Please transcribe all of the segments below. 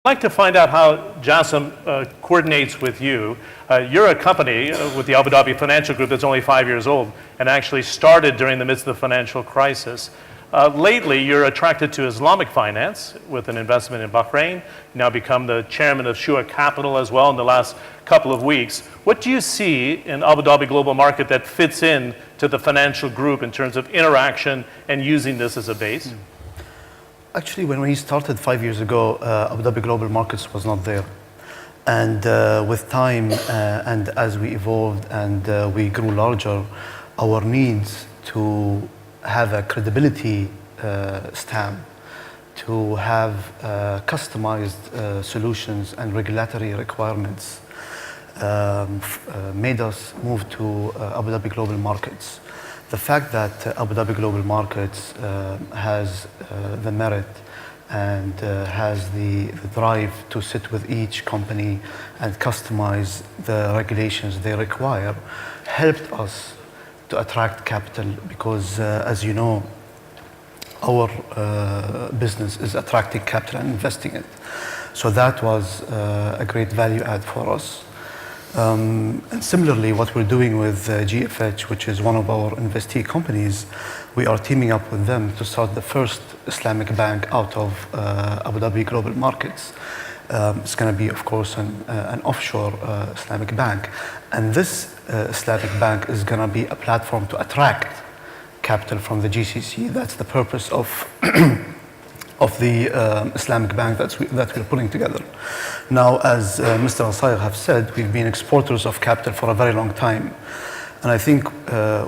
I'd like to find out how Jassim coordinates with you. You're a company with the Abu Dhabi Financial Group that's only 5 years old and actually started during the midst of the financial crisis. Lately, you're attracted to Islamic finance with an investment in Bahrain. You now become the chairman of Shua Capital as well in the last couple of weeks. What do you see in Abu Dhabi Global Market that fits in to the financial group in terms of interaction and using this as a base? Actually, when we started 5 years ago, Abu Dhabi Global Markets was not there. And with time and as we evolved and we grew larger, our needs to have a credibility stamp, to have customized solutions and regulatory requirements made us move to Abu Dhabi Global Markets. The fact that Abu Dhabi Global Markets has the merit and has the drive to sit with each company and customize the regulations they require helped us to attract capital because, as you know, our business is attracting capital and investing it. So that was a great value add for us. And similarly, what we're doing with GFH, which is one of our investee companies, we are teaming up with them to start the first Islamic bank out of Abu Dhabi Global Markets. It's going to be, of course, an offshore Islamic bank. And this Islamic bank is going to be a platform to attract capital from the GCC. That's the purpose of the Islamic bank that we're putting together. Now, as Mr. Al-Sayegh have said, we've been exporters of capital for a very long time. And I think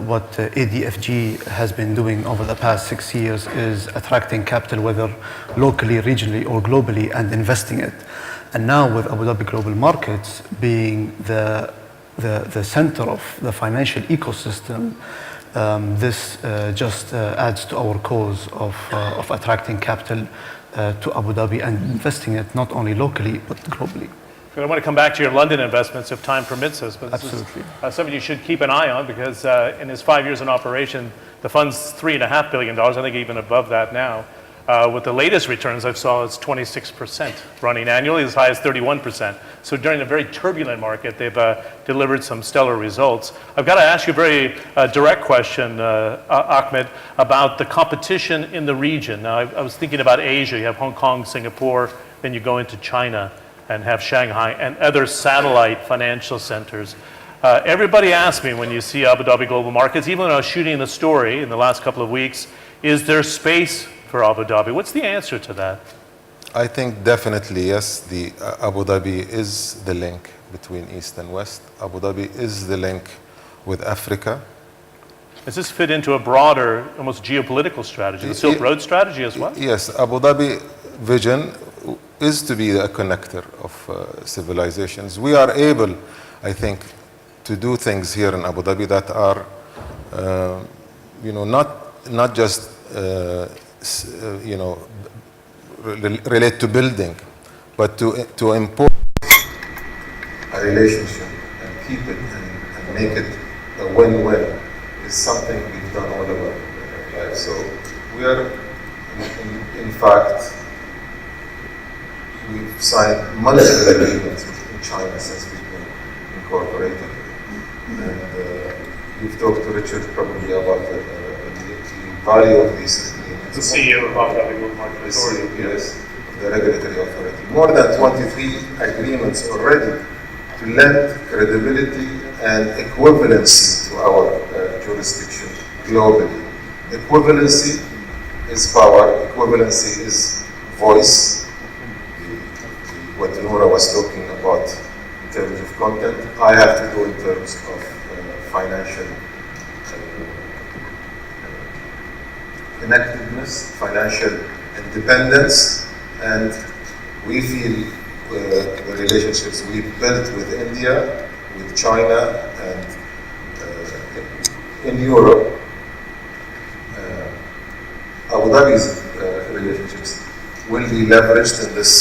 what ADFG has been doing over the past 6 years is attracting capital, whether locally, regionally, or globally, and investing it. And now with Abu Dhabi Global Markets being the center of the financial ecosystem, this just adds to our cause of attracting capital to Abu Dhabi and investing it not only locally but globally. I want to come back to your London investments if time permits us, but this Absolutely. is something you should keep an eye on because in his 5 years in operation, the fund's $3.5 billion, I think even above that now. With the latest returns I saw, it's 26% running annually, as high as 31%. So during a very turbulent market, they've delivered some stellar results. I've got to ask you a very direct question, Ahmed, about the competition in the region. Now, I was thinking about Asia. You have Hong Kong, Singapore, then you go into China and have Shanghai and other satellite financial centers. Everybody asks me when you see Abu Dhabi Global Markets, even when I was shooting the story in the last couple of weeks, is there space for Abu Dhabi? What's the answer to that? I think definitely yes. The Abu Dhabi is the link between East and West. Abu Dhabi is the link with Africa. Does this fit into a broader, almost geopolitical strategy, the Silk Road strategy as well? Yes, Abu Dhabi vision is to be a connector of civilizations. We are able, I think, to do things here in Abu Dhabi that are, not just relate to building, but to import a relationship and keep it and make it a win-win is something we've done all over life. So we are, in fact, we've signed multiple agreements in China since we've been incorporated. And we've talked to Richard probably about the value of these agreements. The CEO of Abu Dhabi Global Market Authority. Yes, the regulatory authority. More than 23 agreements already to lend credibility and equivalency to our jurisdiction globally. Equivalency is power, equivalency is voice. What Noura was talking about in terms of content, I have to go in terms of financial connectedness, financial independence, and we feel the relationships we've built with India, with China, and in Europe, Abu Dhabi's relationships will be leveraged in this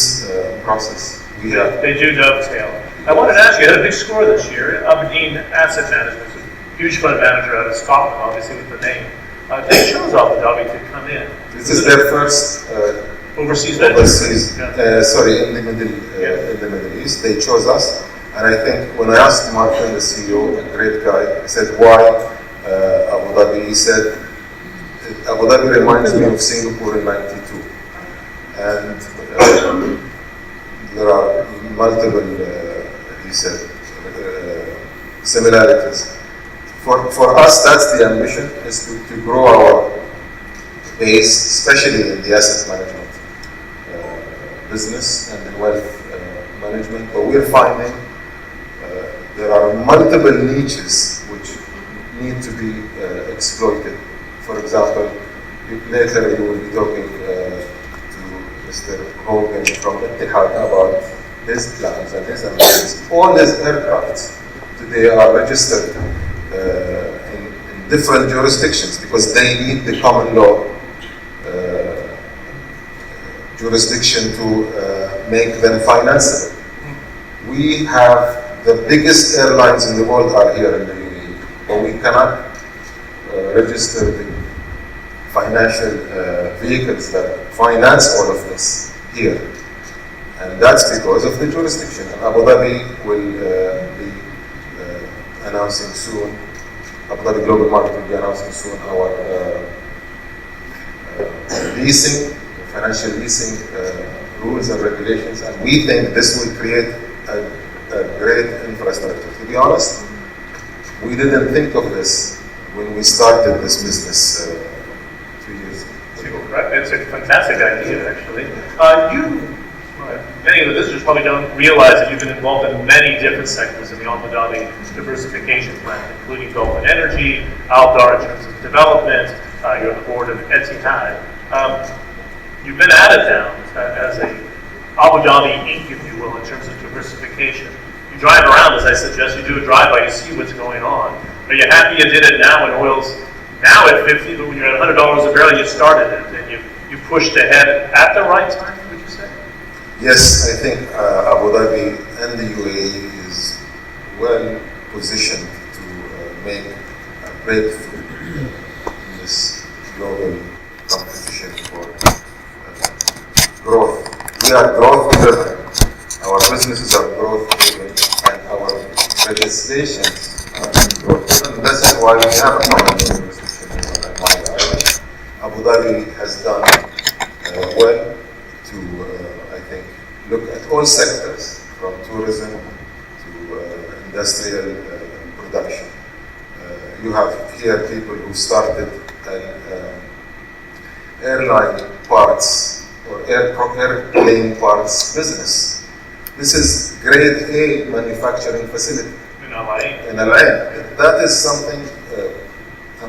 process. They do dovetail. I wanted to ask you, you had a big score this year. Aberdeen Asset Management, a huge fund manager out of Scotland, obviously with the name. They chose Abu Dhabi to come in. This is their first Overseas ventures. overseas, Yeah. sorry, in the Middle East. They chose us, and I think when I asked Martin, the CEO, a great guy, I said, why Abu Dhabi? He said, Abu Dhabi reminds me of Singapore in '92, and there are multiple, he said, similarities. For us, that's the ambition, is to grow our base, especially in the asset management business and in wealth management. But we're finding there are multiple niches which need to be exploited. For example, later you will be talking to Mr. Hogan from Etihad about his plans and his ambitions. All these aircrafts today are registered in different jurisdictions because they need the common law jurisdiction to make them financeable. We have the biggest airlines in the world are here in the UAE, but we cannot register the financial vehicles that finance all of this here. And that's because of the jurisdiction. And Abu Dhabi will be announcing soon, Abu Dhabi Global Market will be announcing soon our leasing, financial leasing rules and regulations, and we think this will create a great infrastructure. To be honest, we didn't think of this when we started this business 2 years ago. It's a fantastic idea, actually. Many of the visitors probably don't realize that you've been involved in many different sectors in the Abu Dhabi diversification plan, including Gulf and energy, Aldar in terms of development. You're on the board of Etihad. You've been at it now as a Abu Dhabi Inc., if you will, in terms of diversification. You drive around, as I suggest, you do a drive-by, you see what's going on. Are you happy you did it now when oil's now at 50, but when you're at $100 a barrel, you started it and you pushed ahead at the right time, would you say? Yes, I think Abu Dhabi and the UAE is well positioned to make a breakthrough in this global competition for growth. We are growth driven. Our businesses are growth driven, and our legislations are growth driven. That's why we have a financial jurisdiction in Maryah Island. Abu Dhabi has done well to, I think, look at all sectors, from tourism to industrial production. You have here people who started an airline parts or airplane parts business. This is grade A manufacturing facility In Al-Ain. in Al-Ain. That is something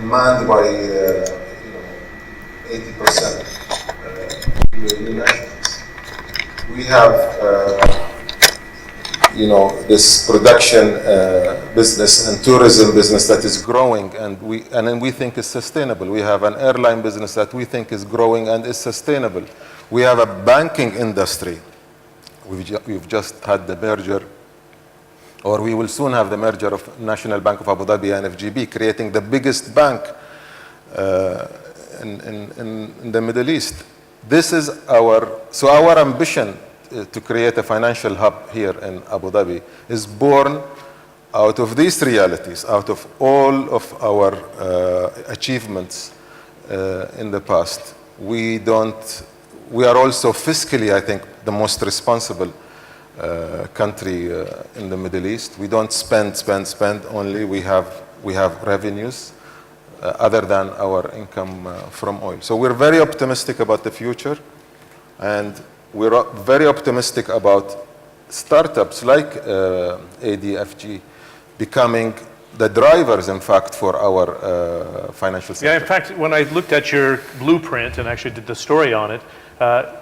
manned by 80% UAE nationals. We have this production business and tourism business that is growing, and we think is sustainable. We have an airline business that we think is growing and is sustainable. We have a banking industry. We've just had the merger, or we will soon have the merger of National Bank of Abu Dhabi and FGB, creating the biggest bank in the Middle East. This is our ambition to create a financial hub here in Abu Dhabi is born out of these realities, out of all of our achievements in the past. We are also fiscally, I think, the most responsible country in the Middle East. We don't spend only. We have revenues other than our income from oil. So we're very optimistic about the future, and we're very optimistic about startups like ADFG becoming the drivers, in fact, for our financial sector. Yeah, in fact, when I looked at your blueprint and actually did the story on it,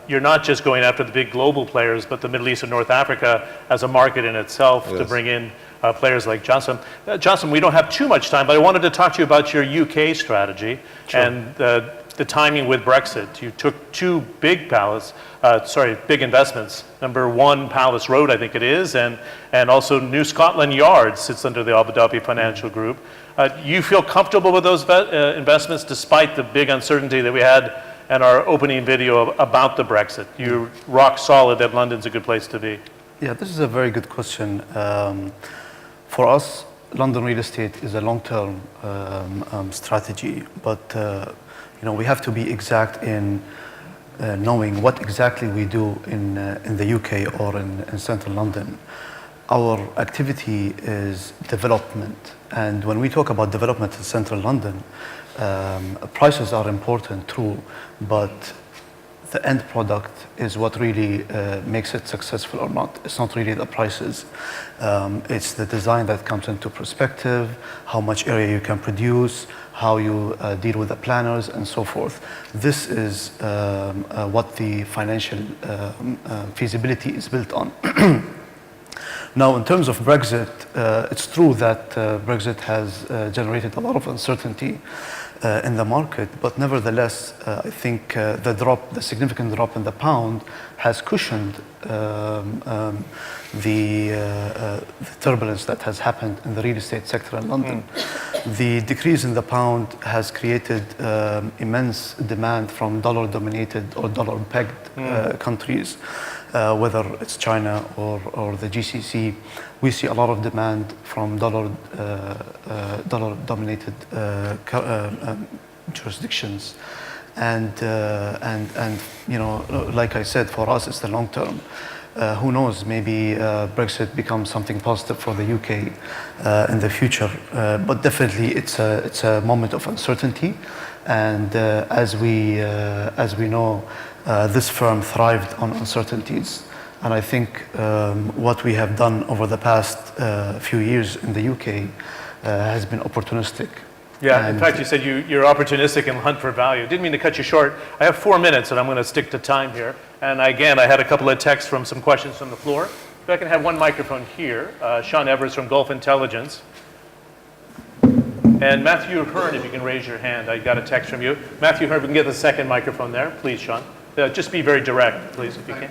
you're not just going after the big global players, but the Middle East and North Africa as a market in itself, yes, to bring in players like Jassim. Jassim, we don't have too much time, but I wanted to talk to you about your UK strategy. Sure. And the timing with Brexit. You took two big big investments. Number one, Palace Road, I think it is, and also New Scotland Yard sits under the Abu Dhabi Financial Group. You feel comfortable with those investments despite the big uncertainty that we had and our opening video about the Brexit. You're rock solid that London's a good place to be. Yeah, this is a very good question. For us, London real estate is a long-term strategy, but we have to be exact in knowing what exactly we do in the UK or in central London. Our activity is development, and when we talk about development in central London, prices are important too, but the end product is what really makes it successful or not. It's not really the prices. It's the design that comes into perspective, how much area you can produce, how you deal with the planners, and so forth. This is what the financial feasibility is built on. Now, in terms of Brexit, it's true that Brexit has generated a lot of uncertainty in the market, but nevertheless, I think the significant drop in the pound has cushioned the turbulence that has happened in the real estate sector in London. The decrease in the pound has created immense demand from dollar-dominated or dollar-pegged countries, whether it's China or the GCC. We see a lot of demand from dollar-dominated jurisdictions, and like I said, for us, it's the long term. Who knows? Maybe Brexit becomes something positive for the UK in the future. But definitely, it's a moment of uncertainty, and as we know, this firm thrived on uncertainties. And I think what we have done over the past few years in the UK has been opportunistic. Yeah, in fact, you said you're opportunistic and hunt for value. Didn't mean to cut you short. I have 4 minutes, and I'm going to stick to time here. And again, I had a couple of texts from some questions from the floor. If I can have one microphone here. Sean Evers from Gulf Intelligence. And Matthew Hearn, if you can raise your hand. I got a text from you. Matthew Hearn, if we can get the second microphone there. Please, Sean. Just be very direct, please, if you can.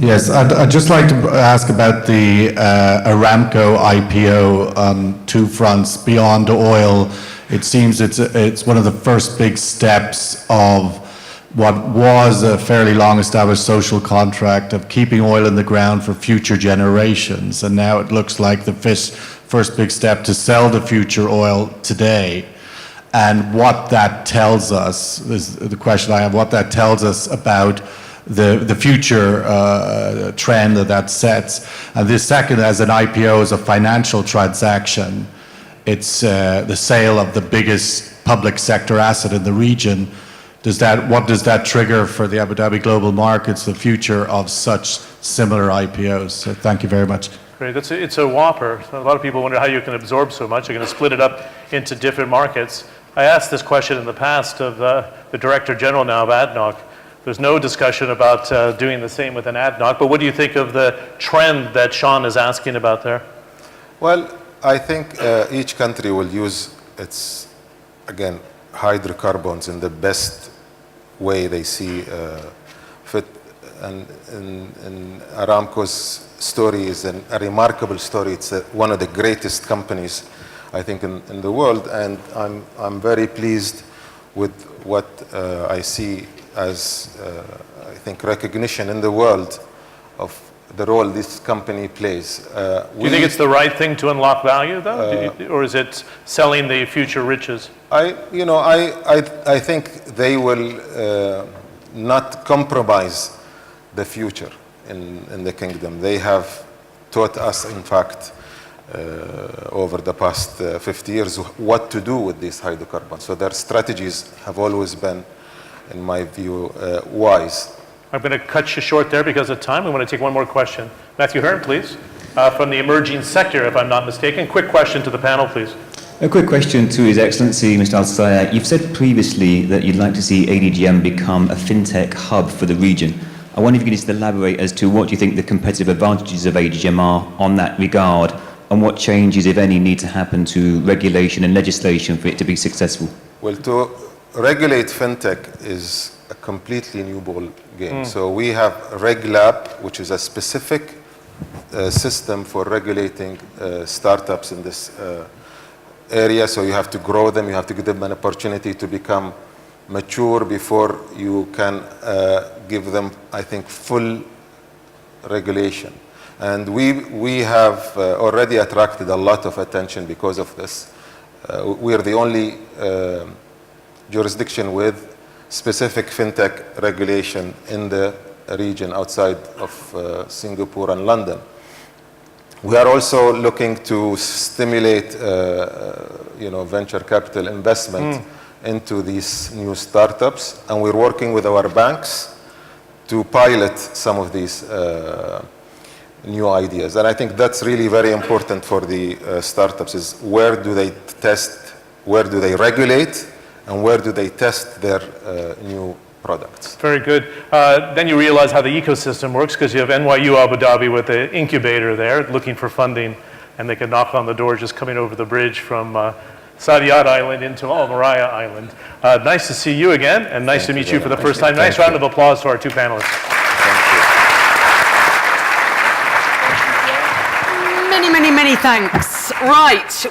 Yes, I'd just like to ask about the Aramco IPO on two fronts. Beyond oil, it seems it's one of the first big steps of what was a fairly long-established social contract of keeping oil in the ground for future generations. And now it looks like the first big step to sell the future oil today. And what that tells us, is the question I have, what that tells us about the future trend that sets. And the second, as an IPO, is a financial transaction. It's the sale of the biggest public sector asset in the region. What does that trigger for the Abu Dhabi global markets, the future of such similar IPOs? So thank you very much. Great. It's a whopper. A lot of people wonder how you can absorb so much. You're going to split it up into different markets. I asked this question in the past of the Director General now of ADNOC. There's no discussion about doing the same with an ADNOC, but what do you think of the trend that Sean is asking about there? Well, I think each country will use its, again, hydrocarbons in the best way they see fit. And Aramco's story is a remarkable story. It's one of the greatest companies, I think, in the world, and I'm very pleased with what I see as, I think, recognition in the world of the role this company plays. Do you think it's the right thing to unlock value, though? Or is it selling the future riches? I think they will not compromise the future in the kingdom. They have taught us, in fact, over the past 50 years, what to do with these hydrocarbons. So their strategies have always been, in my view, wise. I'm going to cut you short there because of time. We want to take one more question. Matthew Hearn, please, from the emerging sector, if I'm not mistaken. Quick question to the panel, please. A quick question to His Excellency, Mr. Al-Sayed. You've said previously that you'd like to see ADGM become a fintech hub for the region. I wonder if you could just elaborate as to what you think the competitive advantages of ADGM are on that regard, and what changes, if any, need to happen to regulation and legislation for it to be successful. Well, to regulate fintech is a completely new ball game. So we have RegLab, which is a specific system for regulating startups in this area. So you have to grow them, you have to give them an opportunity to become mature before you can give them, I think, full regulation. And we have already attracted a lot of attention because of this. We are the only jurisdiction with specific fintech regulation in the region outside of Singapore and London. We are also looking to stimulate venture capital investment into these new startups, and we're working with our banks to pilot some of these new ideas. And I think that's really very important for the startups, is where do they test, where do they regulate, and where do they test their new products. Very good. Then you realize how the ecosystem works, because you have NYU Abu Dhabi with the incubator there looking for funding, and they can knock on the door just coming over the bridge from Saadiyat Island into Maryah Island. Nice to see you again, and nice to meet you for the first time. Nice round of applause to our two panelists. Many, many, many thanks. Right.